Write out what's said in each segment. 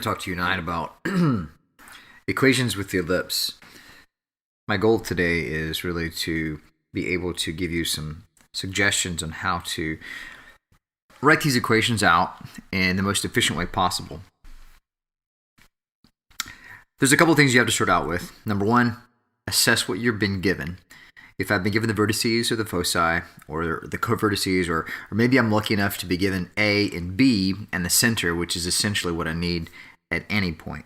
to talk to you tonight about equations with the ellipse. My goal today is really to be able to give you some suggestions on how to write these equations out in the most efficient way possible. There's a couple things you have to start out with. Number one, assess what you've been given. If I've been given the vertices or the foci or the covertices, or maybe I'm lucky enough to be given A and B and the center, which is essentially what I need at any point.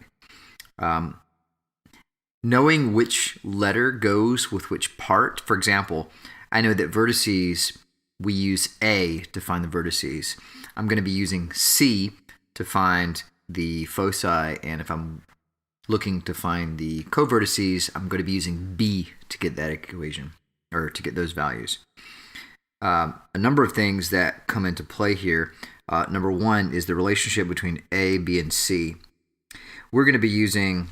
Knowing which letter goes with which part. For example, I know that vertices, we use A to find the vertices. I'm going to be using C to find the foci, and if I'm looking to find the covertices, I'm going to be using B to get that equation, or to get those values. A number of things that come into play here. Number one is the relationship between A, B, and C. We're going to be using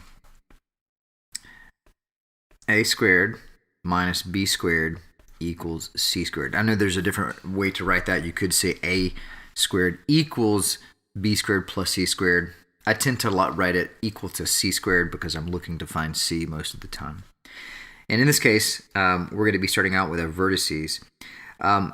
A squared minus B squared equals C squared. I know there's a different way to write that. You could say A squared equals B squared plus C squared. I tend to write it equal to C squared because I'm looking to find C most of the time. And in this case, we're going to be starting out with our vertices. I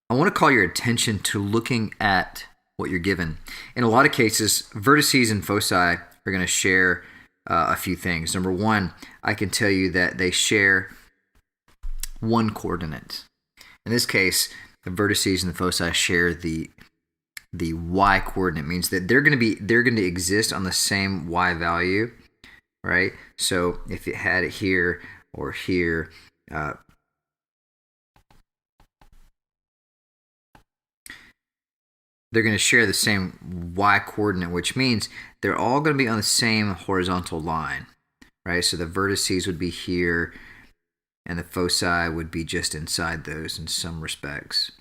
want to call your attention to looking at what you're given. In a lot of cases, vertices and foci are going to share a few things. Number one, I can tell you that they share one coordinate. In this case, the vertices and the foci share the y coordinate. Means that they're going to exist on the same y value, right? So if it had it here or here, they're going to share the same y coordinate, which means they're all going to be on the same horizontal line, right? So the vertices would be here, and the foci would be just inside those in some respects,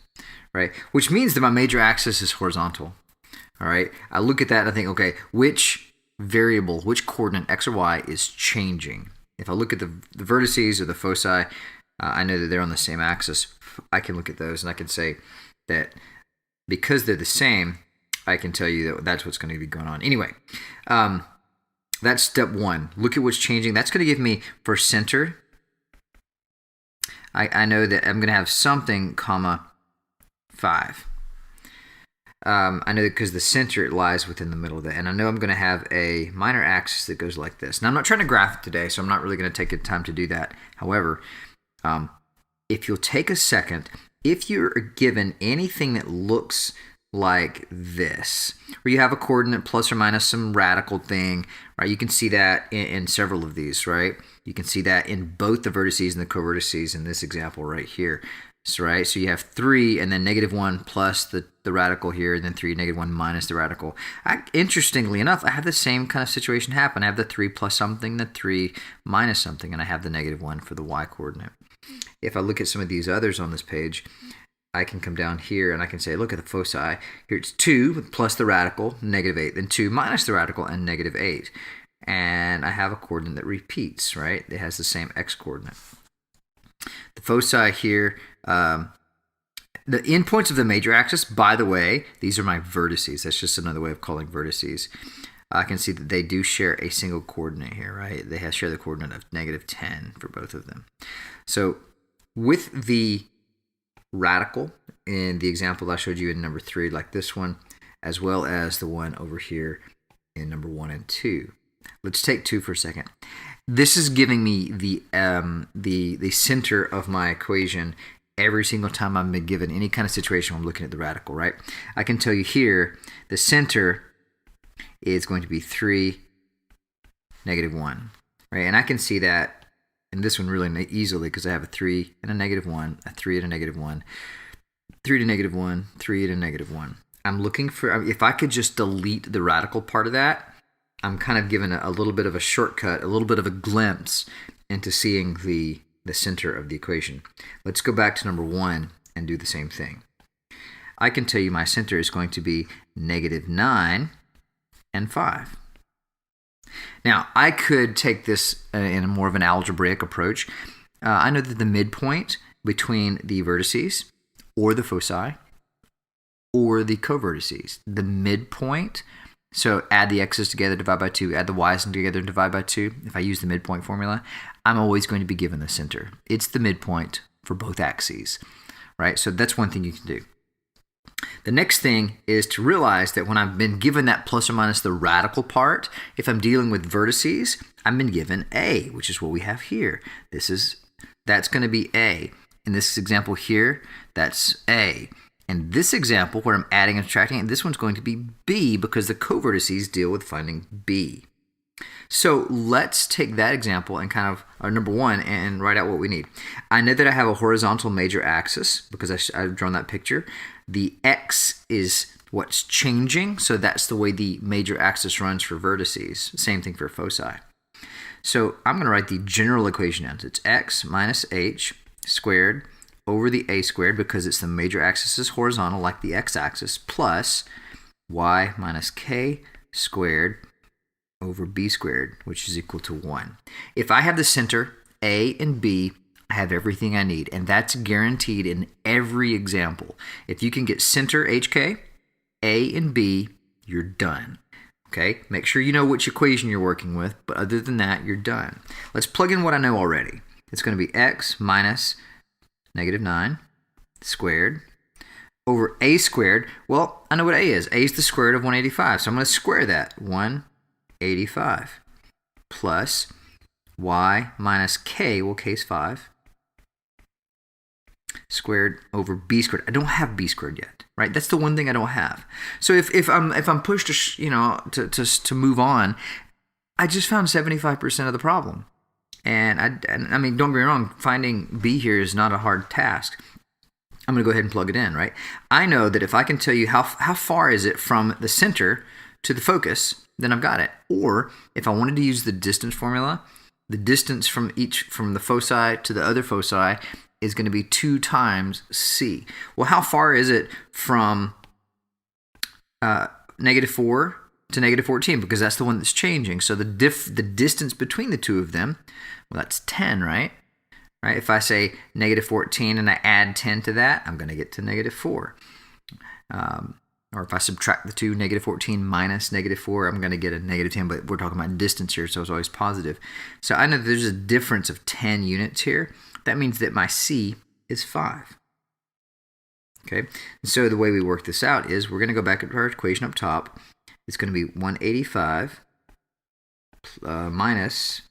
right? Which means that my major axis is horizontal, all right? I look at that and I think, okay, which variable, which coordinate, x or y, is changing? If I look at the vertices or the foci, I know that they're on the same axis. I can look at those and I can say that because they're the same, I can tell you that that's what's going to be going on. Anyway, that's step one. Look at what's changing. That's going to give me, for center, I know that I'm going to have something, comma, 5. I know that because the center lies within the middle of that. And I know I'm going to have a minor axis that goes like this. Now, I'm not trying to graph it today, so I'm not really going to take the time to do that. However, if you'll take a second, if you're given anything that looks like this, where you have a coordinate plus or minus some radical thing, right? You can see that in several of these, right? You can see that in both the vertices and the covertices in this example right here. So, right, so you have 3 and then -1 plus the radical here, and then 3, -1 minus the radical. Interestingly enough, I have the same kind of situation happen. I have the 3 plus something, the 3 minus something, and I have the -1 for the y coordinate. If I look at some of these others on this page, I can come down here and I can say, look at the foci. Here it's 2 plus the radical, -8, then 2 minus the radical, and -8. And I have a coordinate that repeats, right? It has the same x coordinate. The foci here, the endpoints of the major axis, by the way, these are my vertices. That's just another way of calling vertices. I can see that they do share a single coordinate here, right? They share the coordinate of -10 for both of them. So with the radical in the example I showed you in number 3, like this one, as well as the one over here in number 1 and 2. Let's take 2 for a second. This is giving me the center of my equation every single time I'm been given any kind of situation where I'm looking at the radical, right? I can tell you here, the center is going to be 3, -1, right? And I can see that in this one really easily because I have a 3 and a -1, a 3 and a -1, 3 to -1, 3 and a -1. I'm looking for, if I could just delete the radical part of that, I'm kind of given a little bit of a shortcut, a little bit of a glimpse into seeing the center of the equation. Let's go back to number 1 and do the same thing. I can tell you my center is going to be -9 and 5. Now, I could take this in a more of an algebraic approach. I know that the midpoint between the vertices or the foci or the covertices, the midpoint So add the x's together, divide by 2, add the y's together, divide by 2. If I use the midpoint formula, I'm always going to be given the center. It's the midpoint for both axes, right? So that's one thing you can do. The next thing is to realize that when I've been given that plus or minus the radical part, if I'm dealing with vertices, I've been given A, which is what we have here. That's going to be A. In this example here, that's A. In this example, where I'm adding and subtracting, this one's going to be B because the covertices deal with finding B. So let's take that example and kind of, number one, and write out what we need. I know that I have a horizontal major axis because I've drawn that picture. The X is what's changing, so that's the way the major axis runs for vertices. Same thing for foci. So I'm going to write the general equation down. So it's X minus H squared over the A squared because it's the major axis is horizontal like the X axis plus Y minus K squared over B squared, which is equal to 1. If I have the center A and B, I have everything I need, and that's guaranteed in every example. If you can get center HK, A and B, you're done. Okay, make sure you know which equation you're working with, but other than that, you're done. Let's plug in what I know already. It's going to be X minus -9 squared over A squared. Well, I know what A is. A is the square root of 185, so I'm going to square that. 185 plus Y minus K, well, K is 5, squared over B squared. I don't have B squared yet, right? That's the one thing I don't have. So if I'm pushed to move on, I just found 75% of the problem. And I mean, don't get me wrong, finding B here is not a hard task. I'm going to go ahead and plug it in, right? I know that if I can tell you how far is it from the center to the focus, then I've got it. Or if I wanted to use the distance formula, the distance from the foci to the other foci is going to be 2 times C. Well, how far is it from -4 to -14? Because that's the one that's changing. So the distance between the two of them, well, that's 10, right? Right. If I say -14 and I add 10 to that, I'm going to get to -4. Or if I subtract the two, -14 minus -4, I'm going to get a -10, but we're talking about distance here, so it's always positive. So I know that there's a difference of 10 units here. That means that my C is 5. Okay, and so the way we work this out is we're going to go back to our equation up top. It's going to be 185 minus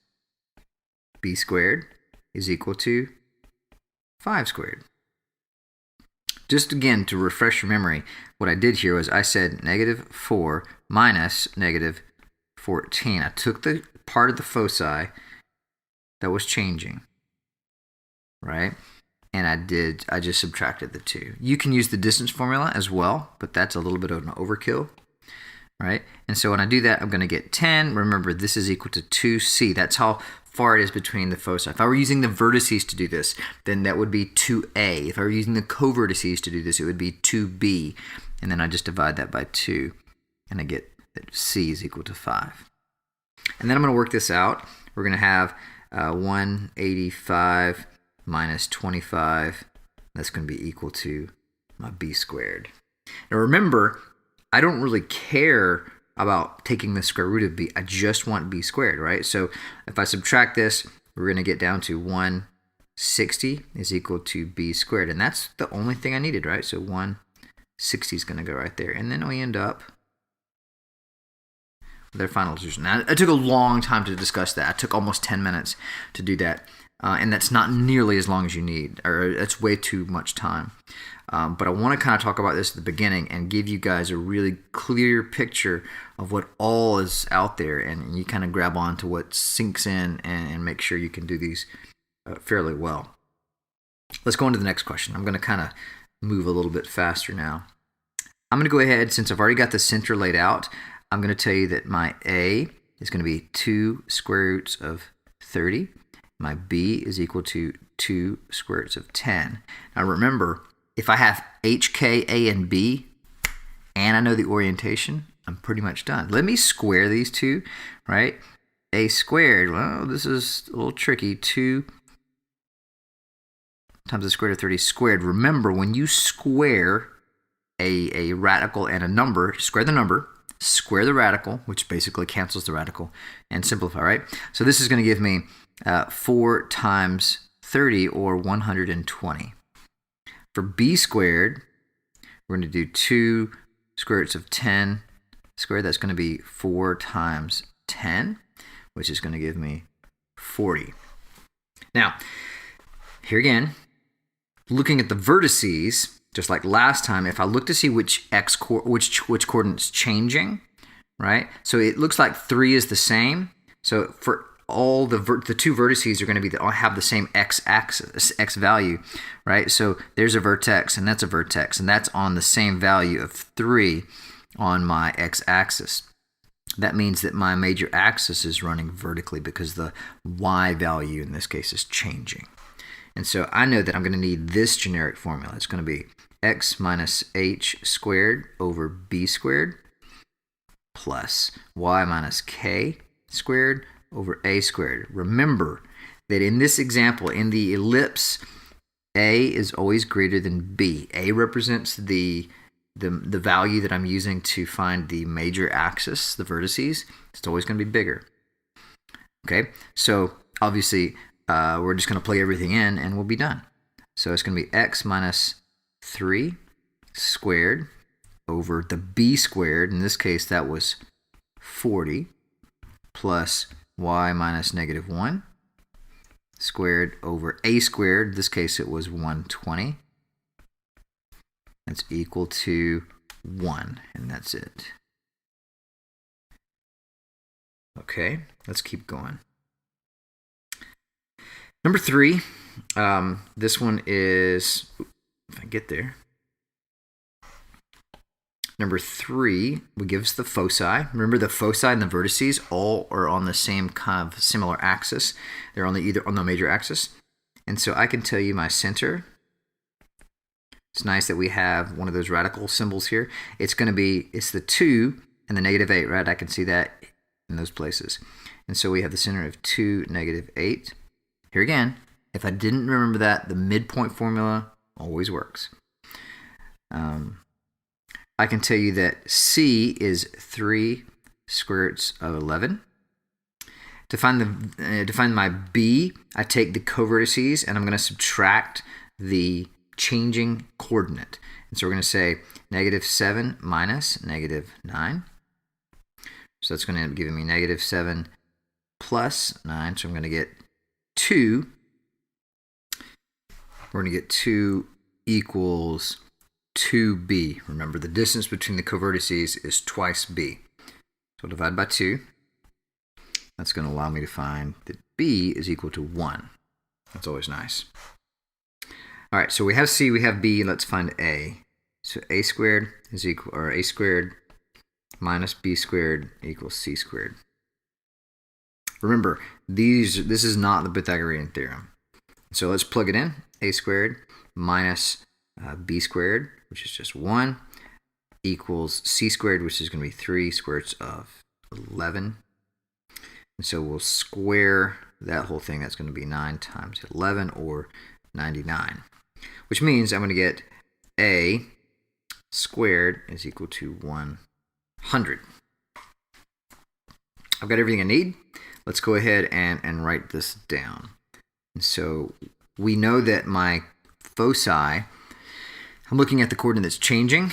B squared is equal to 5 squared. Just again, to refresh your memory, what I did here was I said -4 minus -14. I took the part of the foci that was changing, right? And I just subtracted the two. You can use the distance formula as well, but that's a little bit of an overkill, right? And so when I do that, I'm going to get 10. Remember, this is equal to 2C. That's how far it is between the foci. If I were using the vertices to do this, then that would be 2A. If I were using the covertices to do this, it would be 2B. And then I just divide that by 2, and I get that C is equal to 5. And then I'm going to work this out. We're going to have 185 minus 25. That's going to be equal to my B squared. Now remember, I don't really care about taking the square root of B. I just want B squared, right? So if I subtract this, we're going to get down to 160 is equal to B squared. And that's the only thing I needed, right? So 160 is going to go right there. And then we end up with our final solution. Now, it took a long time to discuss that. It took almost 10 minutes to do that. And that's not nearly as long as you need, or it's way too much time. But I want to kind of talk about this at the beginning and give you guys a really clear picture of what all is out there, and you kind of grab on to what sinks in and make sure you can do these fairly well. Let's go on to the next question. I'm going to kind of move a little bit faster now. I'm going to go ahead, since I've already got the center laid out, I'm going to tell you that my A is going to be 2 square roots of 30. My B is equal to 2 square roots of 10. Now remember, if I have HK, A, and B, and I know the orientation, I'm pretty much done. Let me square these two, right? A squared, well, this is a little tricky. 2 times the square root of 30 squared. Remember, when you square a radical and a number, square the number, square the radical, which basically cancels the radical, and simplify, right? So this is going to give me 4 times 30, or 120. For b squared, we're going to do 2 square roots of 10 squared. That's going to be 4 times 10, which is going to give me 40. Now, here again, looking at the vertices, just like last time, if I look to see which coordinate's changing, right? So it looks like 3 is the same. So for all the two vertices are going to be have the same x-axis, x value, right? So there's a vertex, and that's a vertex, and that's on the same value of 3 on my x-axis. That means that my major axis is running vertically because the y value in this case is changing. And so I know that I'm going to need this generic formula. It's going to be x minus h squared over b squared plus y minus k squared over a squared. Remember that in this example, in the ellipse, a is always greater than b. A represents the value that I'm using to find the major axis, the vertices. It's always going to be bigger. Okay, so obviously we're just going to plug everything in and we'll be done. So it's going to be x minus 3 squared over the b squared. In this case, that was 40 plus y minus negative 1 squared over a squared. In this case, it was 120. That's equal to 1, and that's it. Okay, let's keep going. Number 3, this one is, if I get there. Number 3 will give us the foci. Remember, the foci and the vertices all are on the same kind of similar axis. They're on either on the major axis. And so I can tell you my center. It's nice that we have one of those radical symbols here. It's the 2 and the negative 8, right? I can see that in those places. And so we have the center of 2, negative 8. Here again, if I didn't remember that, the midpoint formula always works. I can tell you that C is 3 square roots of 11. To find my B, I take the covertices and I'm going to subtract the changing coordinate. And so we're going to say negative 7 minus negative 9. So that's going to end up giving me negative 7 plus 9. So I'm going to get 2. We're going to get 2 equals 2b. Remember, the distance between the covertices is twice b. So I'll divide by 2. That's going to allow me to find that b is equal to 1. That's always nice. All right, so we have c, we have b. Let's find a. So a squared is equal, or a squared minus b squared equals c squared. Remember, this is not the Pythagorean theorem. So let's plug it in. A squared minus b squared, which is just 1, equals c squared, which is going to be 3 square roots of 11. And so we'll square that whole thing. That's going to be 9 times 11, or 99. Which means I'm going to get a squared is equal to 100. I've got everything I need. Let's go ahead and write this down. And so we know that my foci, I'm looking at the coordinate that's changing.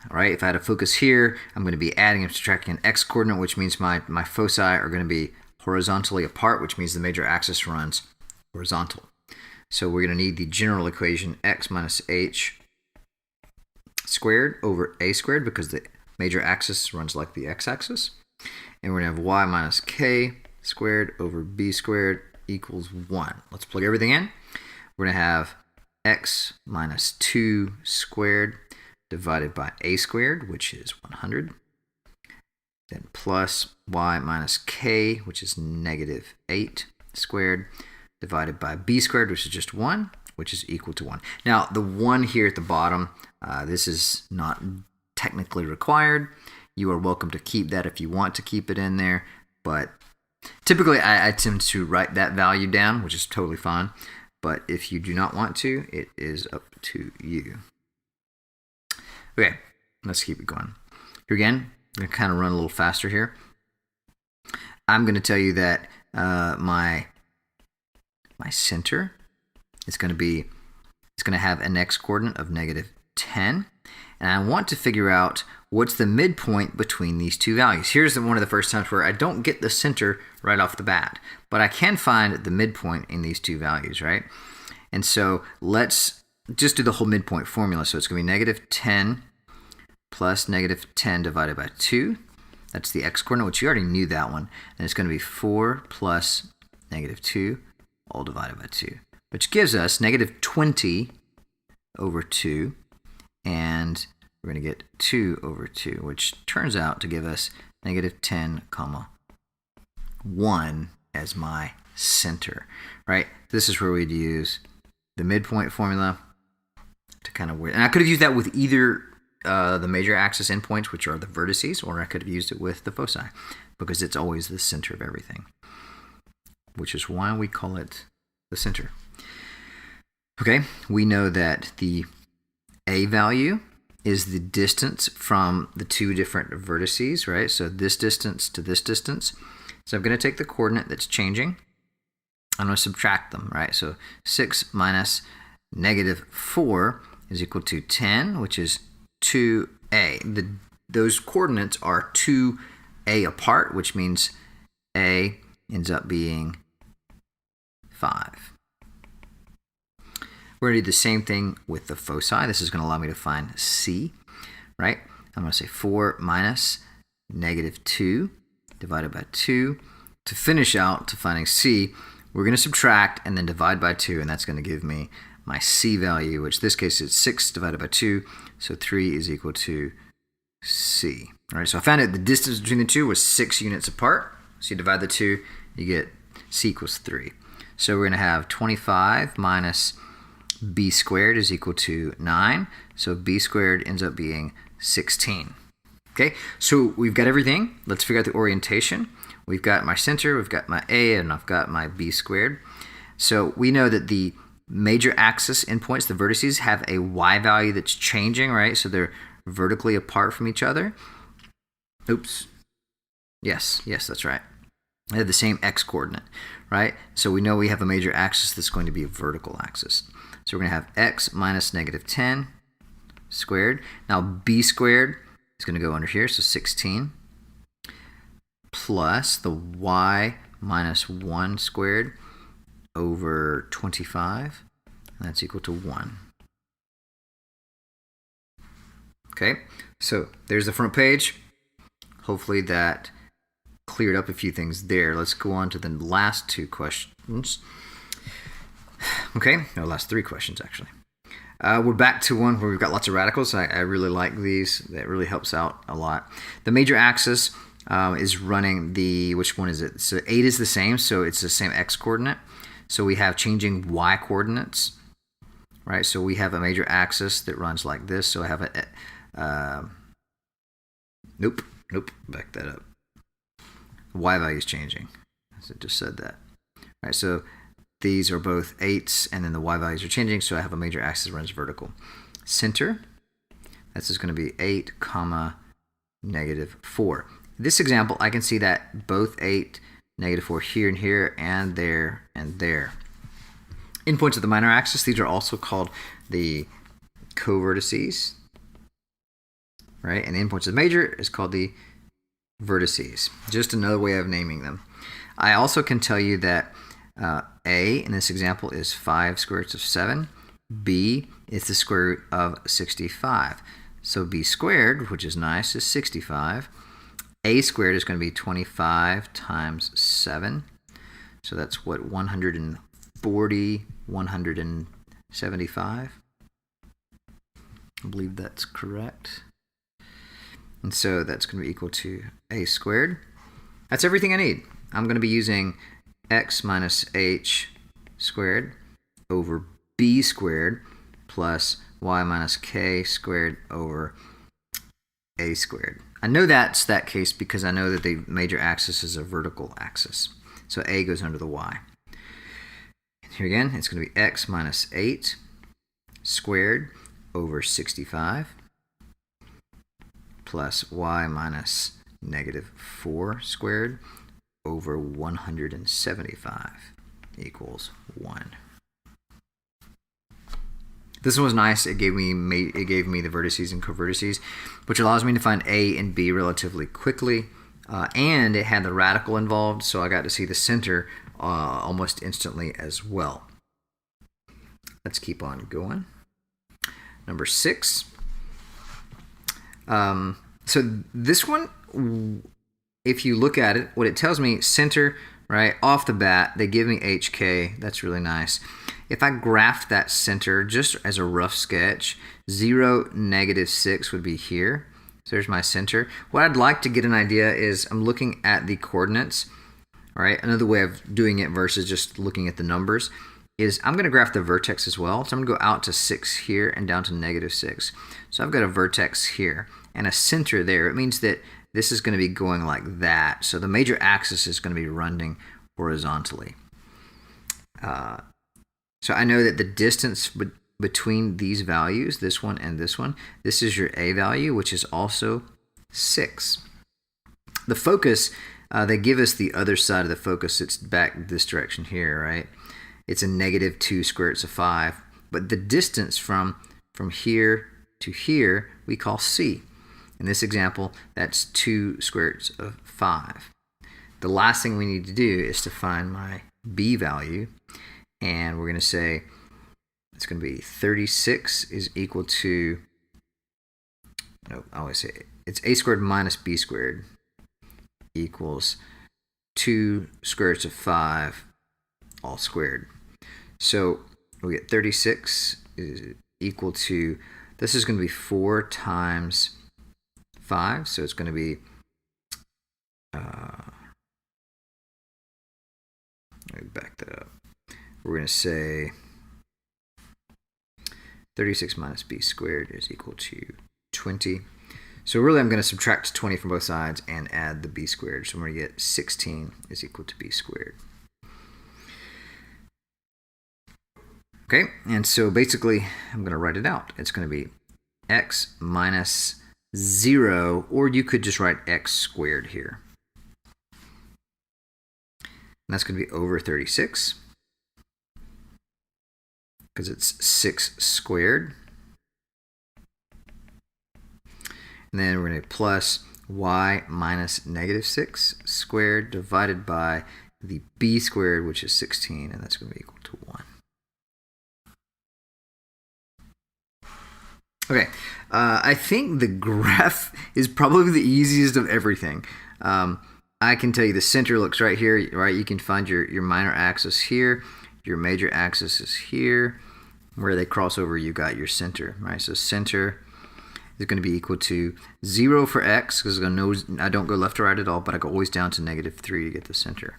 All right, if I had a focus here, I'm going to be adding and subtracting an x coordinate, which means my foci are going to be horizontally apart, which means the major axis runs horizontal. So we're going to need the general equation x minus h squared over a squared, because the major axis runs like the x-axis. And we're going to have y minus k squared over b squared equals 1. Let's plug everything in. We're going to have x minus 2 squared divided by a squared, which is 100. Then plus y minus k, which is negative 8 squared, divided by b squared, which is just 1, which is equal to 1. Now, the 1 here at the bottom, this is not technically required. You are welcome to keep that if you want to keep it in there, but typically I tend to write that value down, which is totally fine. But if you do not want to, it is up to you. Okay, let's keep it going. Here again, I'm going to kind of run a little faster here. I'm going to tell you that my center is going to have an x-coordinate of -10. And I want to figure out what's the midpoint between these two values. Here's one of the first times where I don't get the center right off the bat, but I can find the midpoint in these two values, right? And so let's just do the whole midpoint formula. So it's going to be -10 plus -10 divided by 2. That's the x-coordinate, which you already knew that one. And it's going to be 4 plus -2 all divided by 2, which gives us -20 over 2. And we're going to get 2 over 2, which turns out to give us -10, 1 as my center, right? This is where we'd use the midpoint formula to kind of weird. And I could have used that with either the major axis endpoints, which are the vertices, or I could have used it with the foci, because it's always the center of everything, which is why we call it the center. Okay, we know that the A value is the distance from the two different vertices, right? So this distance to this distance. So I'm going to take the coordinate that's changing. I'm going to subtract them, right? So 6 minus -4 is equal to 10, which is 2a. Those coordinates are 2a apart, which means a ends up being 5. We're going to do the same thing with the foci. This is going to allow me to find c, right? I'm going to say 4 minus -2 divided by 2. To finish out to finding c, we're going to subtract and then divide by 2, and that's going to give me my c value, which in this case is 6 divided by 2, so 3 is equal to c. All right, so I found out the distance between the two was 6 units apart. So you divide the 2, you get c equals 3. So we're going to have 25 minus b squared is equal to 9. So b squared ends up being 16. Okay, so we've got everything. Let's figure out the orientation. We've got my center, we've got my a, and I've got my b squared. So we know that the major axis endpoints, the vertices, have a y value that's changing, right? So they're vertically apart from each other. Oops. Yes, that's right. They have the same x-coordinate, right? So we know we have a major axis that's going to be a vertical axis. So we're going to have x minus -10 squared. Now b squared is going to go under here, so 16, plus the y minus 1 squared over 25, and that's equal to 1. Okay, so there's the front page. Hopefully that cleared up a few things there. Let's go on to the last two questions. Okay, no, last three questions actually. We're back to one where we've got lots of radicals. I really like these. That really helps out a lot. The major axis is running the, which one is it? So 8 is the same, so it's the same x-coordinate. So we have changing y-coordinates, right? So we have a major axis that runs like this. So I have a, nope, back that up. The y value is changing, as I just said that. All right, so these are both 8s, and then the y values are changing, so I have a major axis that runs vertical. Center, that's just going to be 8, -4. This example, I can see that both 8, -4 here and here, and there, and there. Endpoints of the minor axis, these are also called the co-vertices, right? And the endpoints of the major is called the vertices. Just another way of naming them. I also can tell you that A in this example is 5 square roots of 7. B is the square root of 65. So B squared, which is nice, is 65. A squared is going to be 25 times 7. So that's what, 140, 175? I believe that's correct. And so that's going to be equal to a squared. That's everything I need. I'm going to be using x minus h squared over b squared plus y minus k squared over a squared. I know that's that case because I know that the major axis is a vertical axis. So a goes under the y. Here again, it's going to be x minus 8 squared over 65 plus y minus negative 4 squared over 175 equals 1. This one was nice. It gave me the vertices and covertices, which allows me to find A and B relatively quickly. And it had the radical involved, so I got to see the center almost instantly as well. Let's keep on going. Number 6. So this one, if you look at it, what it tells me, center, right, off the bat, they give me HK. That's really nice. If I graphed that center just as a rough sketch, 0, -6 would be here. So there's my center. What I'd like to get an idea is I'm looking at the coordinates. All right, another way of doing it versus just looking at the numbers is I'm going to graph the vertex as well. So I'm going to go out to 6 here and down to -6. So I've got a vertex here and a center there. It means that this is going to be going like that. So the major axis is going to be running horizontally. So I know that the distance between these values, this one and this one, this is your A value, which is also 6. The focus, they give us the other side of the focus. It's back this direction here, right? It's a -2 square roots of 5. But the distance from here to here, we call C. In this example, that's 2 square roots of 5. The last thing we need to do is to find my B value. And we're going to say it's going to be 36 is equal to, no, I always say it's A squared minus B squared equals 2 square roots of 5 all squared. So we get 36 is equal to, this is going to be 4 times 5, so it's going to be, let me back that up. We're going to say 36 minus b squared is equal to 20. So really I'm going to subtract 20 from both sides and add the b squared. So I'm going to get 16 is equal to b squared. Okay, and so basically I'm going to write it out. It's going to be x minus 0, or you could just write x squared here. And that's going to be over 36. Because it's 6 squared. And then we're going to plus y minus -6 squared divided by the b squared, which is 16, and that's going to be equal to 1. Okay, I think the graph is probably the easiest of everything. I can tell you the center looks right here, right? You can find your minor axis here. Your major axis is here. Where they cross over, you got your center, right? So center is going to be equal to 0 for x, because I don't go left to right at all, but I go always down to -3 to get the center,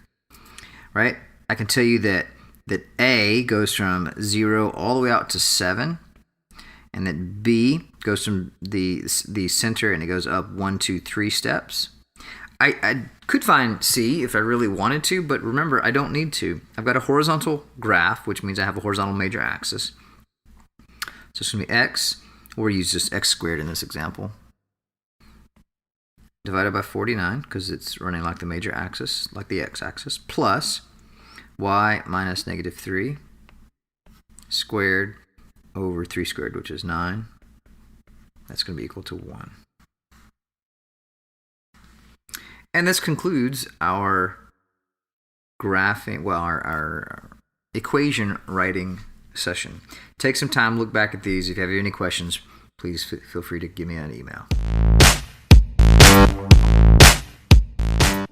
right? I can tell you that A goes from 0 all the way out to 7, and that B goes from the center and it goes up 1, 2, 3 steps. I could find C if I really wanted to, but remember, I don't need to. I've got a horizontal graph, which means I have a horizontal major axis. So it's going to be x, or use just x squared in this example, divided by 49, because it's running like the major axis, like the x-axis, plus y minus -3 squared over 3 squared, which is 9. That's going to be equal to 1. And this concludes our graphing, well, our equation writing session. Take some time, look back at these. If you have any questions, please feel free to give me an email.